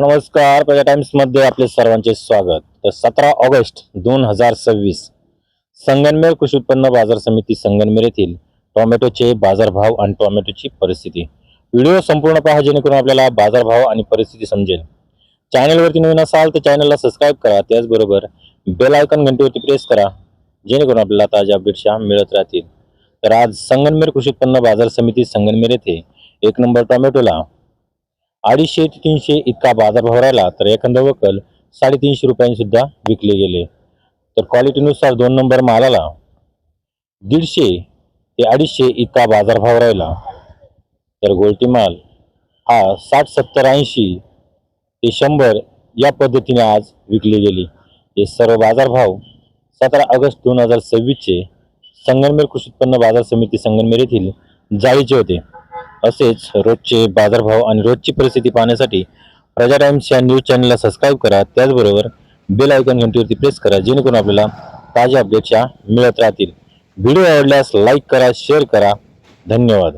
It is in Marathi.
नमस्कार, प्रजा टाइम्समध्ये आपले सर्वांचे स्वागत। तर 17 ऑगस्ट 2026 संगमनेर कृषी उत्पन्न बाजार समिती संगमनेर येथील टोमॅटोचे बाजारभाव आणि टोमॅटोची परिस्थिती। व्हिडिओ संपूर्ण पहा जेणेकरून आपल्याला बाजारभाव आणि परिस्थिती समजेल। चॅनलवरती नवीन असाल तर चॅनलला सबस्क्राइब करा, त्याचबरोबर बेल आयकॉन घंटीवरती प्रेस करा जेणेकरून आपल्याला ताज्या अपडेट्स मिळत राहतील। तर आज संगमनेर कृषी उत्पन्न बाजार समिती संगमनेर येथे 1 नंबर टोमॅटोला 250 ते 300 इतका बाजारभाव राहिला, तर एखादा वकल 350 रुपयांनी सुद्धा विकले गेले। तर क्वालिटीनुसार 2 नंबर मालाला 150 ते 250 इतका बाजारभाव राहिला। तर गोल्टी माल हा 60, 70, 80 ते 100 या पद्धतीने आज विकली गेली। हे सर्व बाजारभाव 17 ऑगस्ट 2026 चे संगमनेर कृषी उत्पन्न बाजार समिती संगमनेर येथील जाळीचे होते। असेच रोजचे बाजारभाव आणि रोजची परिस्थिती पाहण्यासाठी प्रजा टाइम्स या न्यूज चॅनलला सबस्क्राइब करा, त्याचबरोबर बेल आयकॉन घंटीवरती प्रेस करा जेणेकरून आपल्याला ताज्या अपडेट्स मिळत राहतील। व्हिडिओ आवडल्यास लाईक करा, शेअर करा। धन्यवाद।